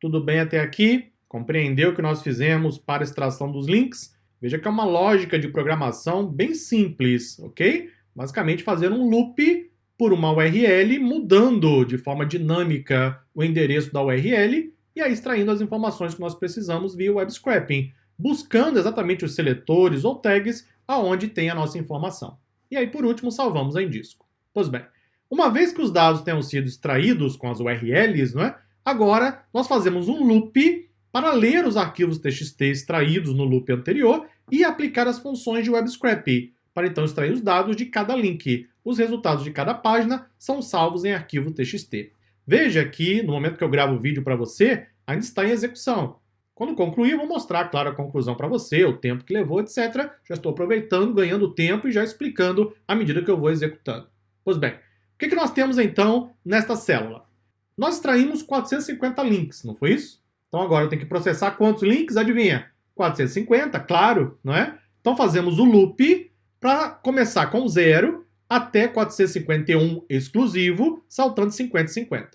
Tudo bem até aqui? Compreendeu o que nós fizemos para a extração dos links? Veja que é uma lógica de programação bem simples, ok? Basicamente fazer um loop por uma URL, mudando de forma dinâmica o endereço da URL e aí extraindo as informações que nós precisamos via web scraping, buscando exatamente os seletores ou tags aonde tem a nossa informação. E aí, por último, salvamos em disco. Pois bem, uma vez que os dados tenham sido extraídos com as URLs, não é? Agora nós fazemos um loop para ler os arquivos TXT extraídos no loop anterior e aplicar as funções de web scraping, para então extrair os dados de cada link. Os resultados de cada página são salvos em arquivo TXT. Veja que, no momento que eu gravo o vídeo para você, ainda está em execução. Quando concluir, eu vou mostrar, claro, a conclusão para você, o tempo que levou, etc. Já estou aproveitando, ganhando tempo e já explicando à medida que eu vou executando. Pois bem, o que nós temos então nesta célula? Nós extraímos 450 links, não foi isso? Então agora eu tenho que processar quantos links? Adivinha? 450, claro, não é? Então fazemos o loop para começar com 0 até 451 exclusivo, saltando 50 e 50.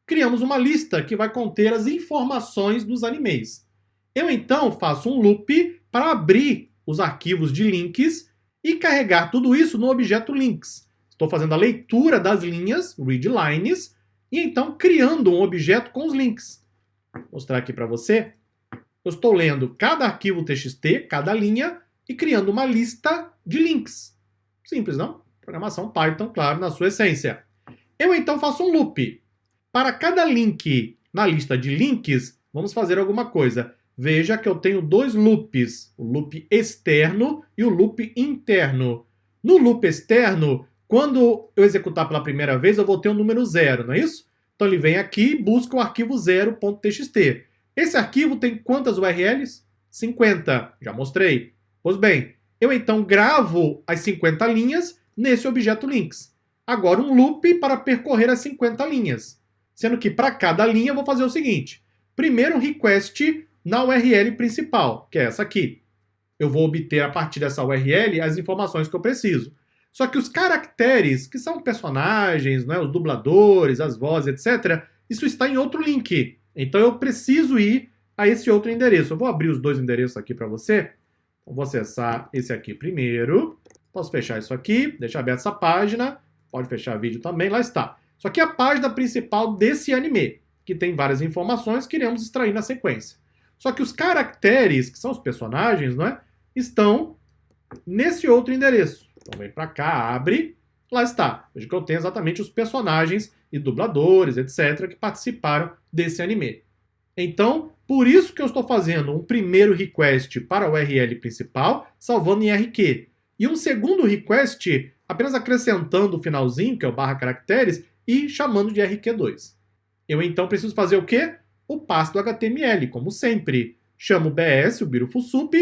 Criamos uma lista que vai conter as informações dos animes. Eu então faço um loop para abrir os arquivos de links e carregar tudo isso no objeto links. Estou fazendo a leitura das linhas, read lines, e então criando um objeto com os links. Vou mostrar aqui para você. Eu estou lendo cada arquivo TXT, cada linha, e criando uma lista de links. Simples, não? Programação Python, claro, na sua essência. Eu então faço um loop. Para cada link na lista de links, vamos fazer alguma coisa. Veja que eu tenho dois loops, o loop externo e o loop interno. No loop externo, quando eu executar pela primeira vez, eu vou ter um número 0, não é isso? Então ele vem aqui e busca o arquivo 0.txt. Esse arquivo tem quantas URLs? 50, já mostrei. Pois bem, eu então gravo as 50 linhas nesse objeto links. Agora um loop para percorrer as 50 linhas. Sendo que para cada linha eu vou fazer o seguinte. Primeiro um request na URL principal, que é essa aqui. Eu vou obter a partir dessa URL as informações que eu preciso. Só que os caracteres, que são personagens, né, os dubladores, as vozes, etc., isso está em outro link. Então eu preciso ir a esse outro endereço. Eu vou abrir os dois endereços aqui para você. Então, vou acessar esse aqui primeiro. Posso fechar isso aqui, deixar aberta essa página. Pode fechar o vídeo também, lá está. Isso aqui é a página principal desse anime, que tem várias informações que iremos extrair na sequência. Só que os caracteres, que são os personagens, não é, estão nesse outro endereço. Então vem para cá, abre, lá está. Veja que eu tenho exatamente os personagens e dubladores, etc., que participaram desse anime. Então, por isso que eu estou fazendo um primeiro request para a URL principal, salvando em RQ. E um segundo request, apenas acrescentando o finalzinho, que é o /caracteres, e chamando de RQ2. Eu então preciso fazer o quê? O passe do HTML, como sempre. Chamo o BS, o Beautiful Sup,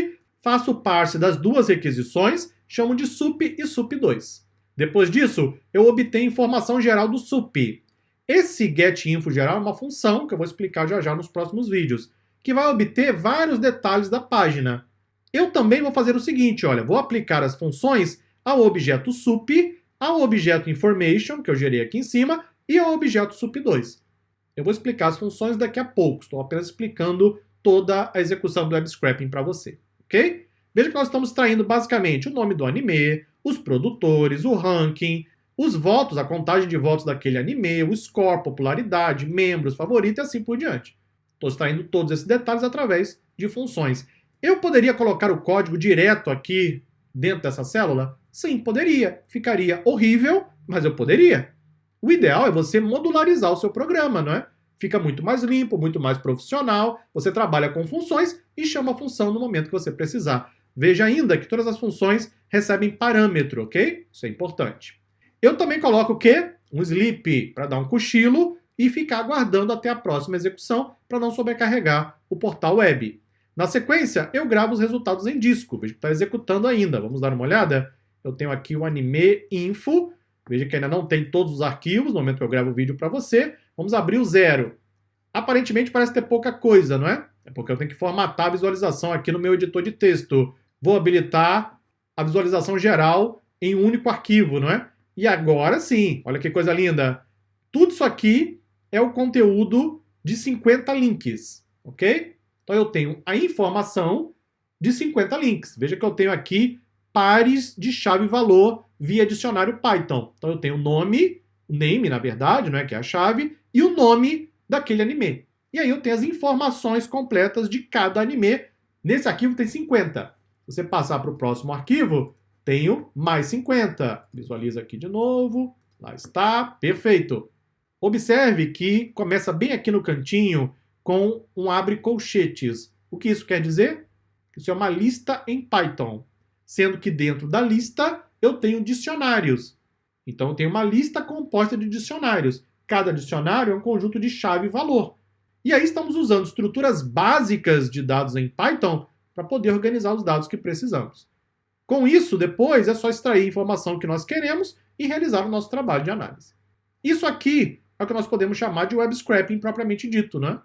faço o parse das duas requisições, chamo de sup e sup2. Depois disso, eu obtenho informação geral do sup. Esse getInfo geral é uma função, que eu vou explicar já já nos próximos vídeos, que vai obter vários detalhes da página. Eu também vou fazer o seguinte, olha, vou aplicar as funções ao objeto sup, ao objeto information, que eu gerei aqui em cima, e ao objeto sup2. Eu vou explicar as funções daqui a pouco, estou apenas explicando toda a execução do web scraping para você, ok? Veja que nós estamos extraindo basicamente o nome do anime, os produtores, o ranking, os votos, a contagem de votos daquele anime, o score, popularidade, membros, favorito e assim por diante. Estou extraindo todos esses detalhes através de funções. Eu poderia colocar o código direto aqui dentro dessa célula? Sim, poderia. Ficaria horrível, mas eu poderia. O ideal é você modularizar o seu programa, não é? Fica muito mais limpo, muito mais profissional, você trabalha com funções e chama a função no momento que você precisar. Veja ainda que todas as funções recebem parâmetro, ok? Isso é importante. Eu também coloco o quê? Um sleep, para dar um cochilo e ficar aguardando até a próxima execução para não sobrecarregar o portal web. Na sequência, eu gravo os resultados em disco. Veja que está executando ainda. Vamos dar uma olhada? Eu tenho aqui o anime info. Veja que ainda não tem todos os arquivos no momento que eu gravo o vídeo para você. Vamos abrir o 0. Aparentemente parece ter pouca coisa, não é? É porque eu tenho que formatar a visualização aqui no meu editor de texto. Vou habilitar a visualização geral em um único arquivo, não é? E agora sim, olha que coisa linda. Tudo isso aqui é o conteúdo de 50 links, ok? Então eu tenho a informação de 50 links. Veja que eu tenho aqui pares de chave-valor via dicionário Python. Então eu tenho o nome, o name, na verdade, né, que é a chave, e o nome daquele anime. E aí eu tenho as informações completas de cada anime. Nesse arquivo tem 50. Se você passar para o próximo arquivo, tenho mais 50. Visualiza aqui de novo. Lá está. Perfeito. Observe que começa bem aqui no cantinho com um abre colchetes. O que isso quer dizer? Isso é uma lista em Python. Sendo que dentro da lista eu tenho dicionários. Então eu tenho uma lista composta de dicionários. Cada dicionário é um conjunto de chave e valor. E aí estamos usando estruturas básicas de dados em Python para poder organizar os dados que precisamos. Com isso, depois é só extrair a informação que nós queremos e realizar o nosso trabalho de análise. Isso aqui é o que nós podemos chamar de web scraping propriamente dito, né?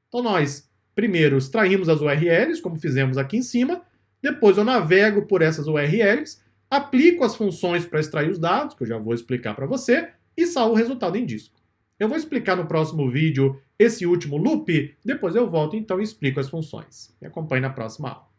Então nós, primeiro, extraímos as URLs, como fizemos aqui em cima, depois eu navego por essas URLs, aplico as funções para extrair os dados, que eu já vou explicar para você, e salvo o resultado em disco. Eu vou explicar no próximo vídeo esse último loop, depois eu volto então e explico as funções. Me acompanhe na próxima aula.